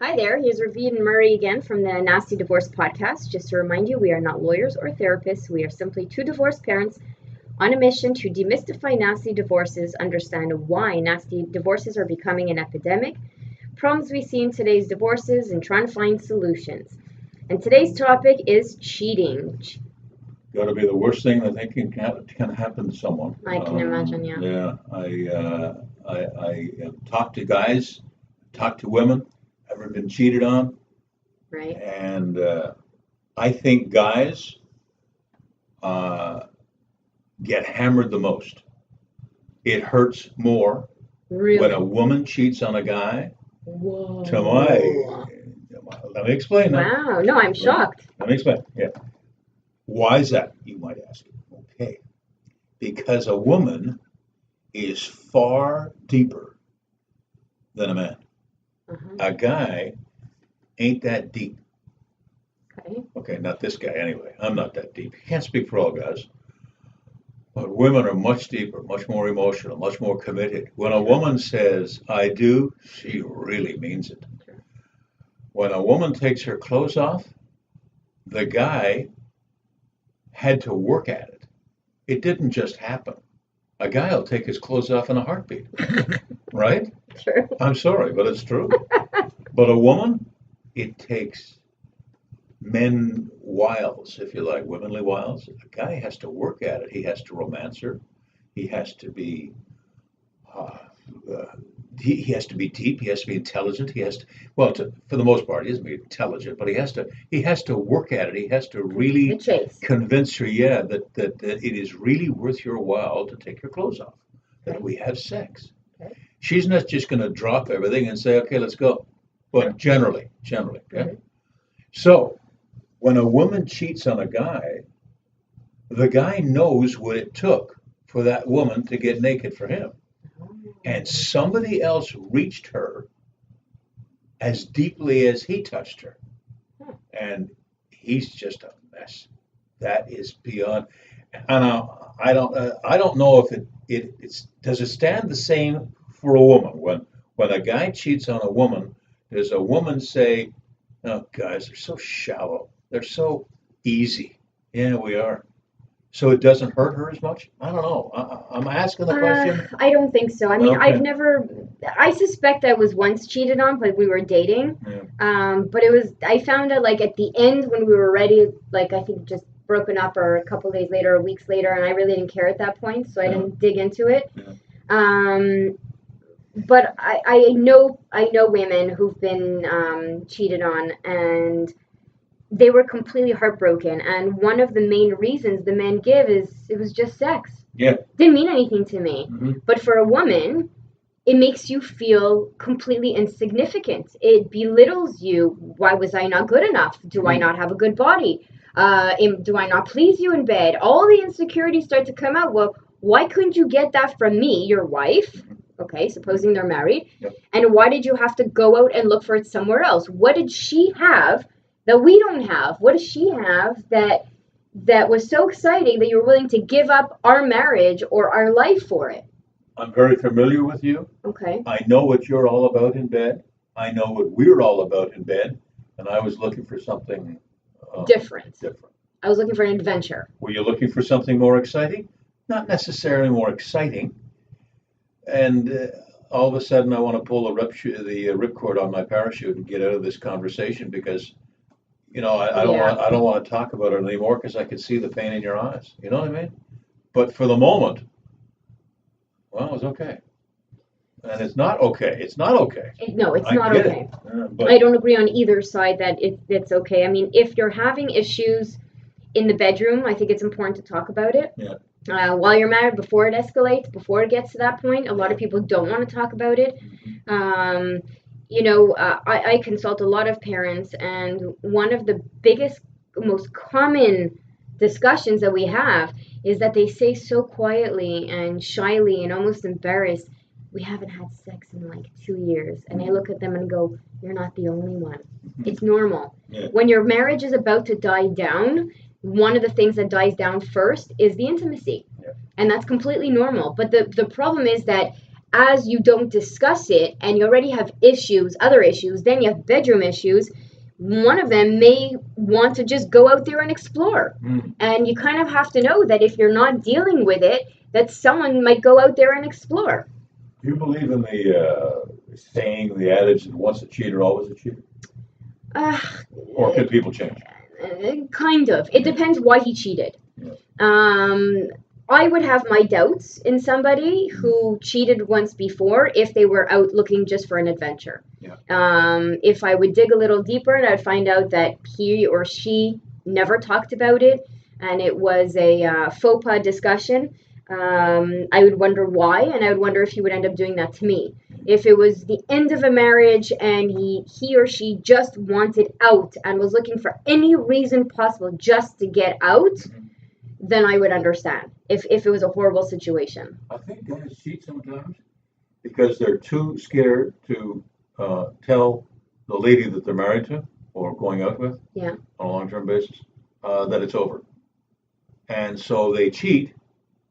Hi there, here's Ravit and Murray again from the Nasty Divorce Podcast. Just to remind you, we are not lawyers or therapists. We are simply two divorced parents on a mission to demystify nasty divorces, understand why nasty divorces are becoming an epidemic, problems we see in today's divorces, and try and find solutions. And today's topic is cheating. Got to be the worst thing I think can happen to someone. I can imagine, yeah. Yeah, I talk to guys, talk to women, ever been cheated on, Right? and I think guys get hammered the most. It hurts more Really? when a woman cheats on a guy. Whoa. Let me explain that. Wow, no, I'm shocked. Let me explain. Yeah. Why is that, you might ask? Okay. Because a woman is far deeper than a man. Uh-huh. A guy ain't that deep. Okay. Okay, not this guy anyway. I'm not that deep. Can't speak for all guys. But women are much deeper, much more emotional, much more committed. When a woman says, I do, she really means it. Sure. When a woman takes her clothes off, the guy had to work at it. It didn't just happen. A guy will take his clothes off in a heartbeat, right? Sure. I'm sorry, but it's true. But a woman, it takes men wiles, if you like, womanly wiles. A guy has to work at it. He has to romance her. He has to be, uh, he has to be deep. He has to be intelligent. He has to, well, for the most part, he isn't intelligent, but he has to work at it. He has to The really chase. convince her, yeah, that it is really worth your while to take your clothes off, that Okay. we have sex. Okay. She's not just going to drop everything and say, okay, let's go. But generally, okay? Mhm. So when a woman cheats on a guy, the guy knows what it took for that woman to get naked for him. And somebody else reached her as deeply as he touched her. Huh. And he's just a mess. That is beyond. And I don't know if it's does it stand the same for a woman when a guy cheats on a woman. Does a woman say, "Oh, guys, they're so shallow. They're so easy." Yeah, we are. So it doesn't hurt her as much. I don't know. I'm asking the question. I don't think so. I mean, I've Okay. never. I suspect I was once cheated on, but we were dating. Yeah. But it was. I found out like at the end when we were ready, like I think just broken up or a couple days later or weeks later, and I really didn't care at that point, so I Yeah. didn't dig into it. Yeah. But I know women who've been cheated on, and they were completely heartbroken. And one of the main reasons the men give is it was just sex. Yeah. Didn't mean anything to me. Hmm. But for a woman, it makes you feel completely insignificant. It belittles you. Why was I not good enough? Do I not have a good body? Do I not please you in bed? All the insecurities start to come out. Well, why couldn't you get that from me, your wife? Okay, supposing they're married. Yep. And why did you have to go out and look for it somewhere else? What did she have that we don't have? What does she have that was so exciting that you were willing to give up our marriage or our life for it? I'm very familiar with you. Okay. I know what you're all about in bed. I know what we're all about in bed. And I was looking for something Different. different. I was looking for an adventure. Were you looking for something more exciting? Not necessarily more exciting. And all of a sudden, I want to pull the ripcord on my parachute and get out of this conversation because, Yeah. I don't want to talk about it anymore because I can see the pain in your eyes. You know what I mean? But for the moment, well, it was okay. And it's not okay. It's not okay. No, it's I not get okay. it. I don't agree on either side that it's okay. I mean, if you're having issues in the bedroom, I think it's important to talk about it. Yeah. While you're married, before it escalates, before it gets to that point, a lot of people don't want to talk about it. Mhm. I consult a lot of parents, and one of the biggest, most common discussions that we have is that they say so quietly and shyly and almost embarrassed, we haven't had sex in like 2 years. And I look at them and go, you're not the only one. It's normal. Yeah. When your marriage is about to die down, one of the things that dies down first is the intimacy. Yeah. And that's completely normal. But the problem is that as you don't discuss it and you already have issues, other issues, then you have bedroom issues, one of them may want to just go out there and explore. And you kind of have to know that if you're not dealing with it, that someone might go out there and explore. Do you believe in the saying, the adage that once a cheater, always a cheater? Or can people change? Kind of. It depends why he cheated. Yeah. I would have my doubts in somebody who cheated once before if they were out looking just for an adventure. Yeah. If I would dig a little deeper and I'd find out that he or she never talked about it and it was a faux pas discussion, I would wonder why, and I would wonder if he would end up doing that to me. If it was the end of a marriage and he or she just wanted out and was looking for any reason possible just to get out, then I would understand if it was a horrible situation. I think guys cheat sometimes because they're too scared to tell the lady that they're married to or going out with on a long-term basis that it's over. And so they cheat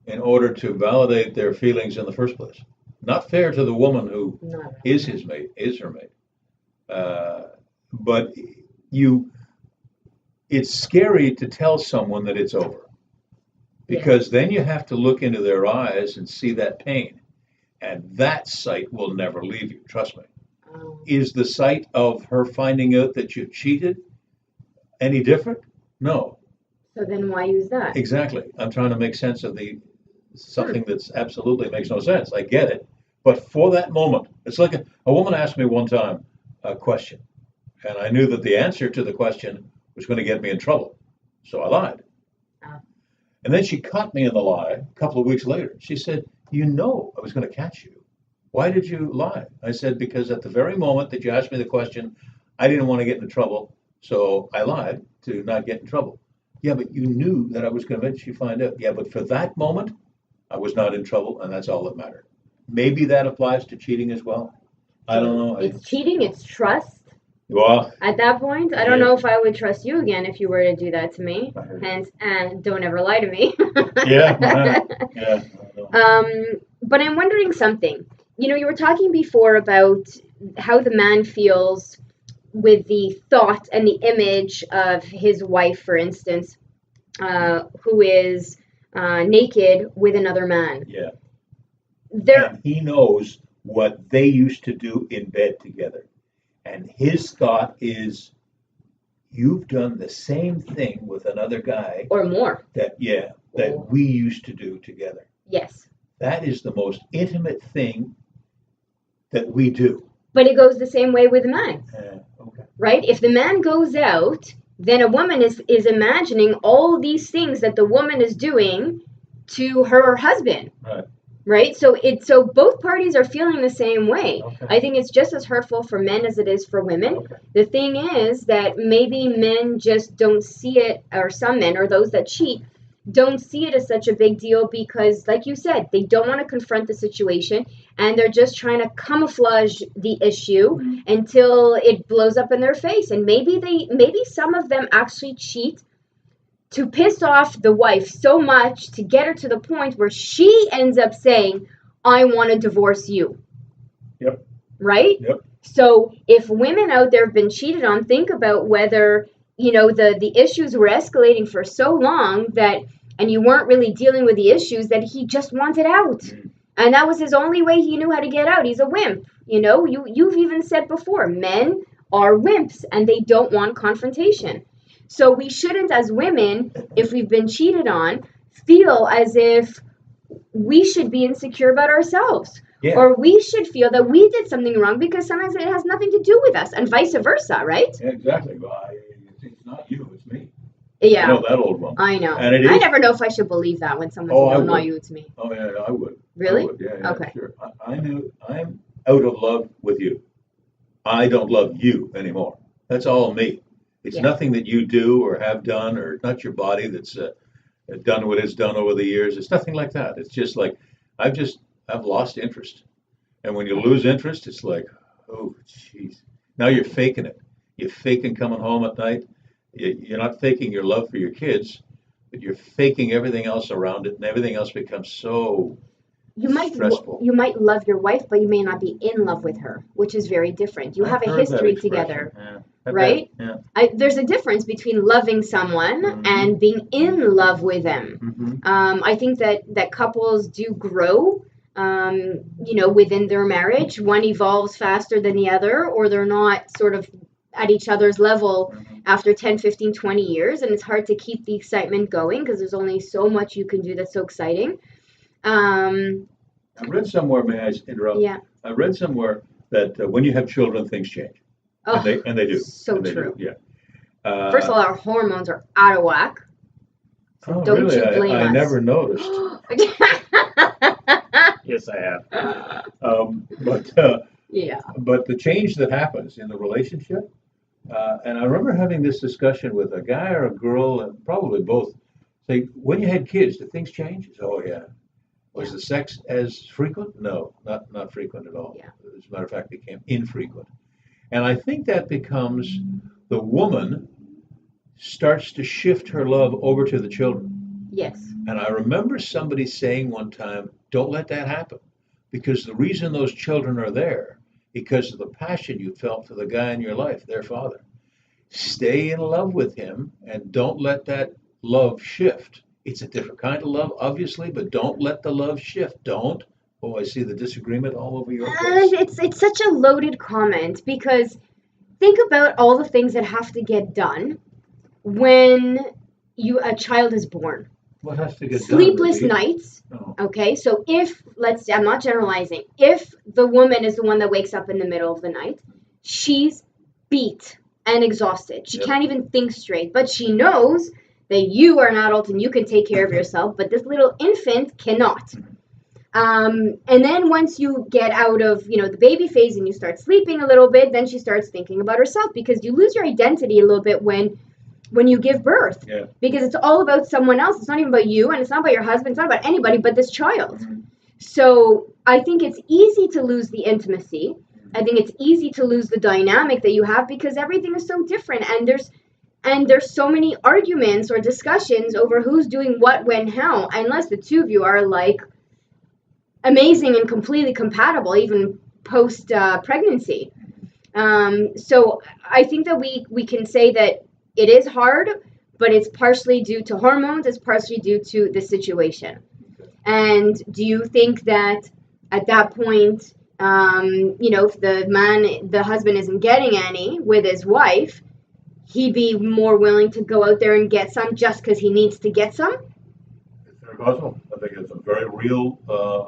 in order to validate their feelings in the first place. Not fair to the woman who is his mate, is her mate. But it's scary to tell someone that it's over. Because then you have to look into their eyes and see that pain. And that sight will never leave you, trust me. Is the sight of her finding out that you cheated any different? No. So then why use that? Exactly. I'm trying to make sense of something that's absolutely makes no sense. I get it. But for that moment, it's like a woman asked me one time a question. And I knew that the answer to the question was going to get me in trouble. So I lied. And then she caught me in the lie a couple of weeks later. She said, I was going to catch you. Why did you lie? I said, because at the very moment that you asked me the question, I didn't want to get into trouble. So I lied to not get in trouble. Yeah, but you knew that I was going to eventually find out. Yeah, but for that moment, I was not in trouble, and that's all that mattered. Maybe that applies to cheating as well. I don't know. It's cheating. It's trust. Well, at that point, I don't know if I would trust you again if you were to do that to me. Hence, and don't ever lie to me. Yeah. But I'm wondering something. You were talking before about how the man feels with the thought and the image of his wife, for instance, who is naked with another man. Yeah. And he knows what they used to do in bed together. And his thought is, you've done the same thing with another guy. Or more. That we used to do together. Yes. That is the most intimate thing that we do. But it goes the same way with a man. Okay. Right? If the man goes out, then a woman is imagining all these things that the woman is doing to her husband. Right? So both parties are feeling the same way. Okay. I think it's just as hurtful for men as it is for women. Okay. The thing is that maybe men just don't see it, or some men, or those that cheat, don't see it as such a big deal because, like you said, they don't want to confront the situation and they're just trying to camouflage the issue until it blows up in their face. And maybe some of them actually cheat to piss off the wife so much to get her to the point where she ends up saying, I want to divorce you. Yep. Right? Yep. So if women out there have been cheated on, think about whether, the issues were escalating for so long and you weren't really dealing with the issues that he just wanted out. And that was his only way he knew how to get out. He's a wimp. You've even said before, men are wimps and they don't want confrontation. So we shouldn't, as women, if we've been cheated on, feel as if we should be insecure about ourselves. Yeah. Or we should feel that we did something wrong because sometimes it has nothing to do with us and vice versa, right? Yeah, exactly. Well, it's not you, it's me. Yeah. I know that old one. I know. And I never know if I should believe that when someone says, not you, it's me. Oh, yeah, I would. Really? I would. Yeah, okay. Sure. I'm out of love with you. I don't love you anymore. That's all me. It's nothing that you do or have done, or not your body that's done what it's done over the years. It's nothing like that. It's just like I've lost interest. And when you lose interest, it's like, oh, jeez. Now you're faking it. You're faking coming home at night. You're not faking your love for your kids, but you're faking everything else around it, and everything else becomes so stressful. you might love your wife, but you may not be in love with her, which is very different. You have a history together, right? There's a difference between loving someone and being in love with them. I think that couples do grow, within their marriage. One evolves faster than the other, or they're not sort of at each other's level after 10, 15, 20 years, and it's hard to keep the excitement going because there's only so much you can do that's so exciting. I read somewhere, may I interrupt? Yeah. I read somewhere that when you have children, things change. Oh, and they do. So true. Yeah. First of all, our hormones are out of whack. So don't really? you blame us. I never noticed. Yes, I have. Yeah. But the change that happens in the relationship, and I remember having this discussion with a guy or a girl, and probably both, say, when you had kids, did things change? Oh, yeah. Was the sex as frequent? No, not frequent at all. Yeah. As a matter of fact, it became infrequent. And I think that becomes the woman starts to shift her love over to the children. Yes. And I remember somebody saying one time, don't let that happen. Because the reason those children are there, because of the passion you felt for the guy in your life, their father. Stay in love with him and don't let that love shift. It's a different kind of love, obviously, but don't let the love shift. Don't. Oh, I see the disagreement all over your face. It's such a loaded comment because think about all the things that have to get done when a child is born. What has to get Sleepless done? nights. Oh. Okay, so I'm not generalizing, if the woman is the one that wakes up in the middle of the night, she's beat and exhausted. She can't even think straight, but she knows that you are an adult and you can take care of yourself, but this little infant cannot. And then once you get out of, the baby phase and you start sleeping a little bit, then she starts thinking about herself because you lose your identity a little bit when you give birth. Yeah. Because it's all about someone else. It's not even about you and it's not about your husband. It's not about anybody but this child. So I think it's easy to lose the intimacy. I think it's easy to lose the dynamic that you have because everything is so different. And there's so many arguments or discussions over who's doing what, when, how, unless the two of you are like amazing and completely compatible, even post pregnancy. So I think that we can say that it is hard, but it's partially due to hormones, it's partially due to the situation. And do you think that at that point, if the husband isn't getting any with his wife, he'd be more willing to go out there and get some just because he needs to get some? It's very possible. I think it's a very real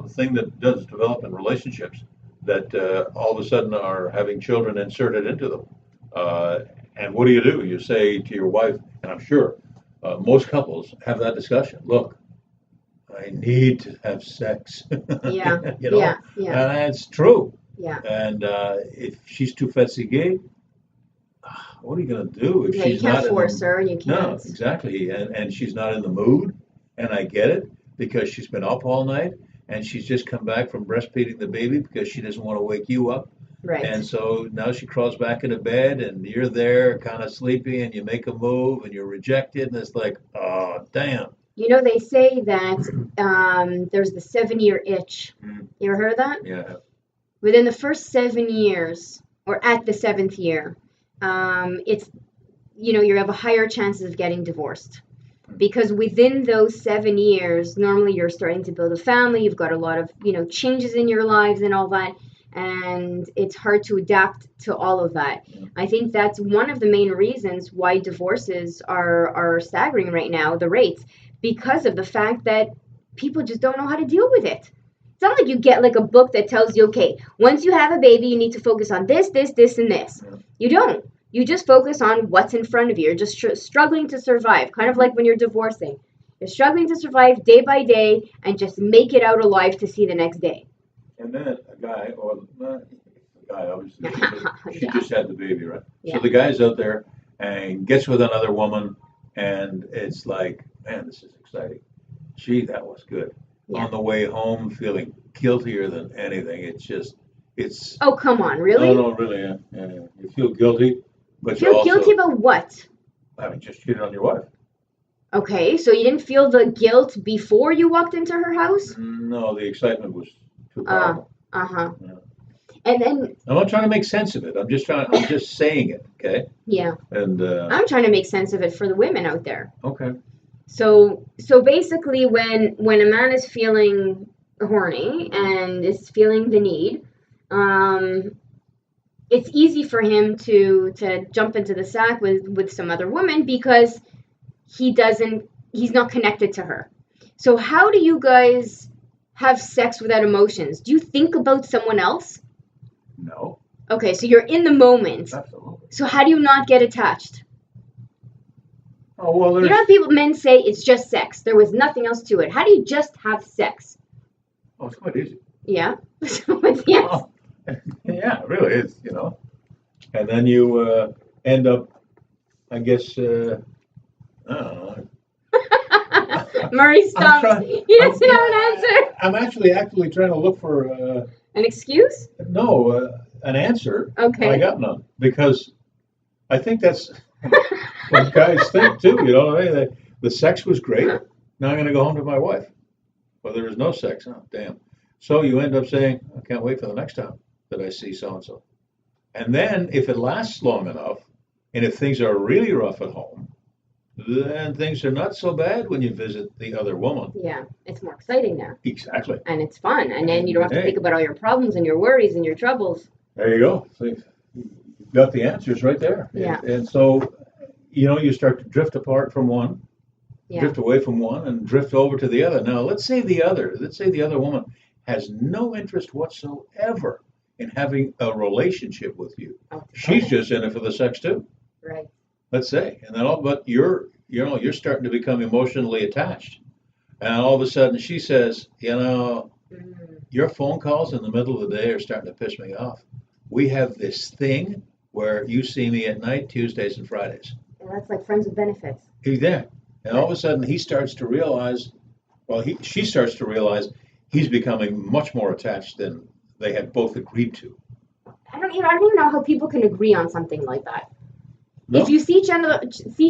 thing that does develop in relationships that all of a sudden are having children inserted into them. And what do? You say to your wife, and I'm sure most couples have that discussion. Look, I need to have sex. Yeah. And that's true. Yeah. And if she's too fatiguée, what are you going to do if she's you can't not force her and you can't. No, exactly. And she's not in the mood. And I get it because she's been up all night and she's just come back from breastfeeding the baby because she doesn't want to wake you up. Right. And so now she crawls back into bed and you're there kind of sleepy and you make a move and you're rejected and it's like, oh, damn. They say that there's the 7-year itch. You ever heard of that? Yeah. Within the first 7 years or at the 7th year, it's, you have a higher chances of getting divorced. Because within those 7 years, normally you're starting to build a family, you've got a lot of, changes in your lives and all that. And it's hard to adapt to all of that. I think that's one of the main reasons why divorces are staggering right now, the rates, because of the fact that people just don't know how to deal with it. It's not like you get like a book that tells you, okay, once you have a baby, you need to focus on this, this, this, and this. You don't. You just focus on what's in front of you. You're just struggling to survive, kind of like when you're divorcing. You're struggling to survive day by day and just make it out alive to see the next day. And then a guy, or not a guy, obviously, she just had the baby, right? Yeah. So the guy's out there and gets with another woman, and it's like, man, this is exciting. Gee, that was good. Yeah. On the way home, feeling guiltier than anything. It's. Oh, come on, really? No, really, yeah. You feel guilty, but you feel guilty about what? Having just cheated on your wife. Okay, so you didn't feel the guilt before you walked into her house? No, the excitement was too powerful. Uh-huh. Yeah. And then, I'm not trying to make sense of it. I'm just saying it, okay? yeah, And I'm trying to make sense of it for the women out there. okay. So basically, when a man is feeling horny and is feeling the need, um, it's easy for him to jump into the sack with some other woman because he's not connected to her. So how do you guys have sex without emotions? Do you think about someone else? No, Okay, so you're in the moment. absolutely. So how do you not get attached? Oh well, You know how men say it's just sex. There was nothing else to it. How do you just have sex? Oh, it's quite easy. Yeah. So what's the answer? Oh, yeah, it really is, And then you end up, I guess, I don't know. Murray stumps. He doesn't have an answer. I'm actually trying to look for An excuse? an answer. Okay. I got none because I think that's what guys think too. You know what I mean? The sex was great. Now I'm going to go home to my wife. Well, there was no sex. Oh, damn. So you end up saying, I can't wait for the next time that I see so and so. And then if it lasts long enough, and if things are really rough at home, then things are not so bad when you visit the other woman. Yeah, it's more exciting now. Exactly. And it's fun. And then you don't have to think about all your problems and your worries and your troubles. There you go. So you've got the answers right there. Yeah. And so, you start to drift apart from one, Yeah. drift away from one, and drift over to the other. Now, let's say the other woman has no interest whatsoever in having a relationship with you. Oh, She's okay. just in it for the sex too. Right. Let's say, and then but you're starting to become emotionally attached, and all of a sudden she says, your phone calls in the middle of the day are starting to piss me off. We have this thing where you see me at night, Tuesdays and Fridays. And that's like friends with benefits. He's there, and all of a sudden he starts to realize, she starts to realize he's becoming much more attached than they had both agreed to. I don't even know how people can agree on something like that. No? If you see each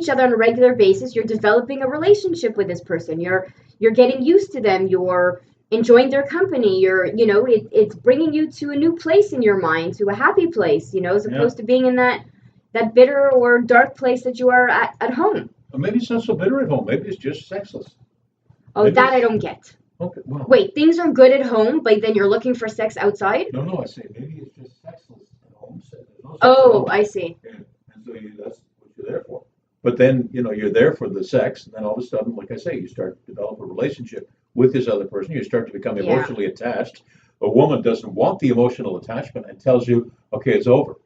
other on a regular basis, you're developing a relationship with this person. You're getting used to them. You're enjoying their company. It's bringing you to a new place in your mind, to a happy place, as opposed to being in that bitter or dark place that you are at home. Or maybe it's not so bitter at home. Maybe it's just sexless. Oh, maybe that I don't get. Okay, well. Wait, things are good at home, but then you're looking for sex outside? No, I say maybe it's just sexless at home. I see. And so that's what you're there for. But then, you're there for the sex, and then all of a sudden, like I say, you start to develop a relationship with this other person. You start to become emotionally attached. A woman doesn't want the emotional attachment and tells you, okay, it's over.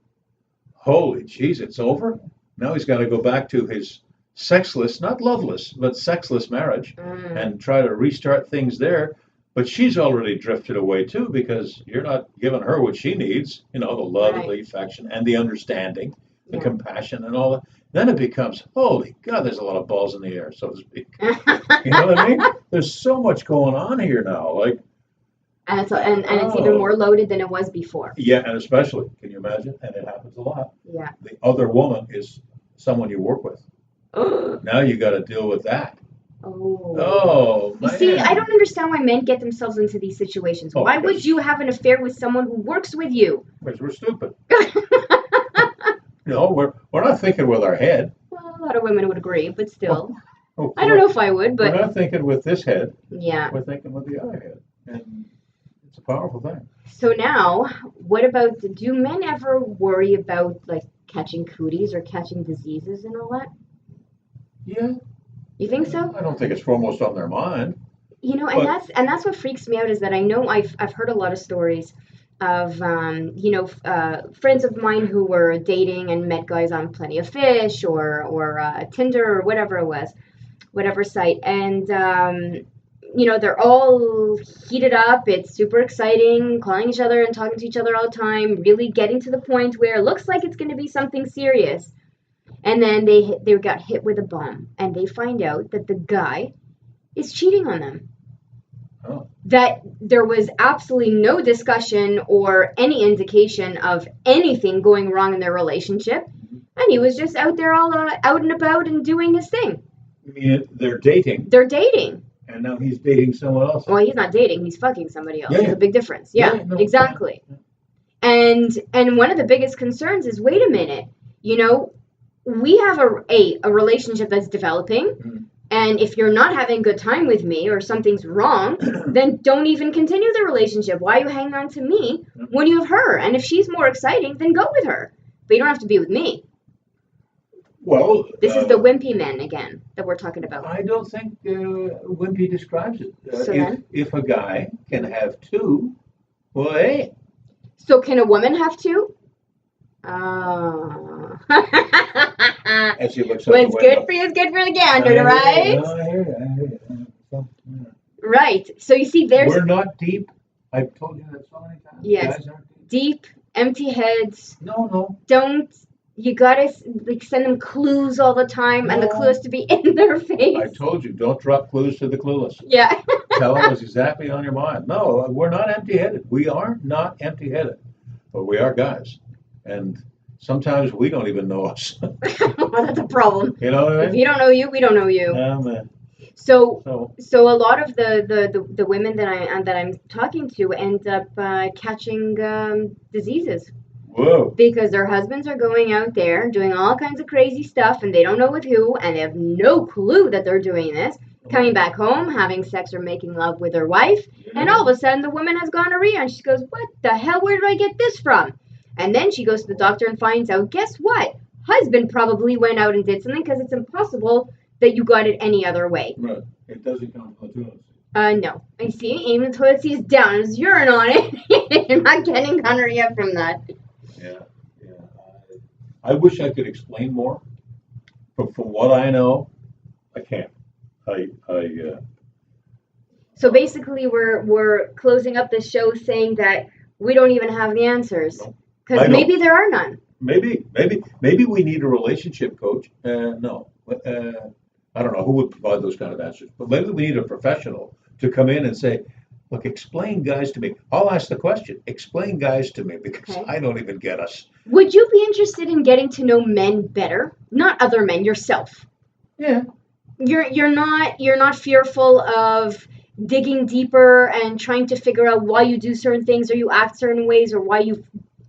Holy jeez, it's over? Now he's got to go back to his sexless, not loveless, but sexless marriage and try to restart things there. But she's already drifted away too because you're not giving her what she needs, the love and the affection and the understanding, the compassion and all that. Then it becomes, holy God, there's a lot of balls in the air, so to speak. You know what I mean? There's so much going on here now. And it's even more loaded than it was before. Yeah, and especially, can you imagine? And it happens a lot. Yeah. The other woman is someone you work with. Now you got to deal with that. Oh, man. You see, I don't understand why men get themselves into these situations. Why would you have an affair with someone who works with you? Because we're stupid. We're not thinking with our head. Well, a lot of women would agree, but still. I don't know if I would, but... We're not thinking with this head. Yeah. We're thinking with the other head. And it's a powerful thing. So now, what about, do men ever worry about, catching cooties or catching diseases and all that? Yeah. You think so? I don't think it's foremost on their mind. And that's what freaks me out is that I know I've heard a lot of stories of friends of mine who were dating and met guys on Plenty of Fish or Tinder or whatever it was, whatever site, and they're all heated up. It's super exciting, calling each other and talking to each other all the time, really getting to the point where it looks like it's going to be something serious. And then they got hit with a bomb, and they find out that the guy is cheating on them. Oh. That there was absolutely no discussion or any indication of anything going wrong in their relationship, and he was just out there all out and about and doing his thing. You mean they're dating, They're dating. and now he's dating someone else? Well, he's not dating. He's fucking somebody else. Yeah, There's yeah. a big difference. Yeah, Yeah, no, exactly. yeah. And one of the biggest concerns is, wait a minute, you know, we have a relationship that's developing, Mhm. and if you're not having a good time with me or something's wrong, then don't even continue the relationship. Why are you hanging on to me when you have her? And if she's more exciting, then go with her. But you don't have to be with me. Well, This is the wimpy men again that we're talking about. I don't think Wimpy describes it. So then? If a guy can have two, well, hey. So can a woman have two? Oh. As he looks out What's the good window. for you is good for the gander, right? I hear you. Right. So you see, We're not deep. I've told you that so many times. Yes. Guys aren't deep. Deep, empty heads. No. Don't. You gotta like send them clues all the time, and the No. clue has to be in their face. I told you, don't drop clues to the clueless. Yeah. Tell them what's exactly on your mind. No, we're not empty-headed. We are not empty-headed, but we are guys, and sometimes we don't even know us. Well, that's a problem. You know what I If mean? you don't know you, we don't know you. So a lot of the women that I'm talking to end up catching diseases. Whoa. Because their husbands are going out there doing all kinds of crazy stuff, and they don't know with who, and they have no clue that they're doing this. Coming back home, having sex or making love with their wife, and all of a sudden the woman has gonorrhea, and she goes, "What the hell? Where did I get this from?" And then she goes to the doctor and finds out, guess what? Husband probably went out and did something, because it's impossible that you got it any other way. Right. It doesn't come from the toilet. No. I see. Even the toilet seat is down. There's urine on it. You're not getting gonorrhea from that. Yeah. I wish I could explain more, but from what I know, I can't. So basically, we're closing up the show saying that we don't even have the answers, because maybe there are none. Maybe we need a relationship coach. No, I don't know who would provide those kind of answers, but maybe we need a professional to come in and say, "Look, explain guys to me." I'll ask the question. Explain guys to me, because I don't even get us. Would you be interested in getting to know men better? Not other men, yourself. Yeah. You're not fearful of digging deeper and trying to figure out why you do certain things, or you act certain ways, or why you've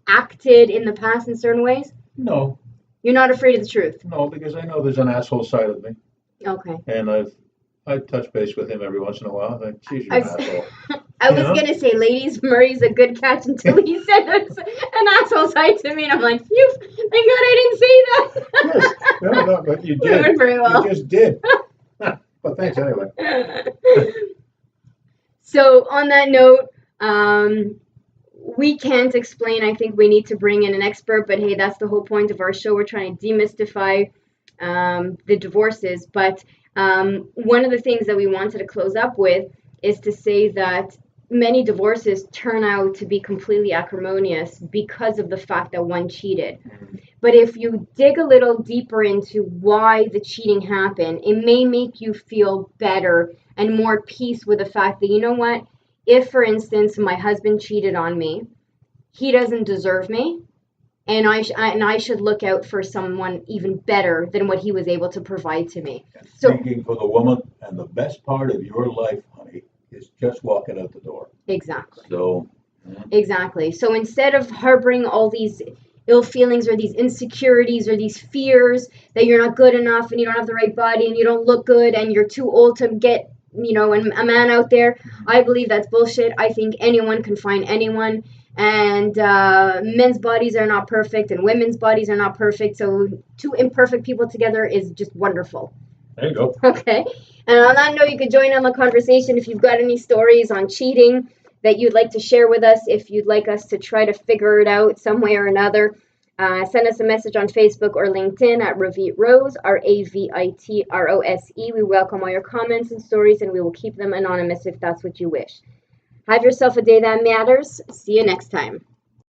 acted in the past in certain ways? No. You're not afraid of the truth? No, because I know there's an asshole side of me. Okay. And I touch base with him every once in a while. I think, geez, you're an asshole. I was going to say, ladies, Murray's a good catch, until he said an asshole side to me, and I'm like, phew, thank God I didn't say that. Yes. No, but you did. Doing very well. You just did. But thanks anyway. So on that note, we can't explain. I think we need to bring in an expert, but hey, that's the whole point of our show. We're trying to demystify the divorces. But one of the things that we wanted to close up with is to say that many divorces turn out to be completely acrimonious because of the fact that one cheated. But if you dig a little deeper into why the cheating happened, it may make you feel better and more at peace with the fact that, you know what, if, for instance, my husband cheated on me, he doesn't deserve me, and I should look out for someone even better than what he was able to provide to me. Speaking for the woman, and the best part of your life, honey, is just walking out the door. Exactly. So. Exactly. So instead of harboring all these ill feelings or these insecurities or these fears that you're not good enough and you don't have the right body and you don't look good and you're too old to get, a man out there, I believe that's bullshit. I think anyone can find anyone, and men's bodies are not perfect and women's bodies are not perfect. So two imperfect people together is just wonderful. There you go. Okay. And on that note, you could join in the conversation if you've got any stories on cheating that you'd like to share with us, if you'd like us to try to figure it out some way or another. Send us a message on Facebook or LinkedIn at Ravit Rose, RAVITROSE. We welcome all your comments and stories, and we will keep them anonymous if that's what you wish. Have yourself a day that matters. See you next time.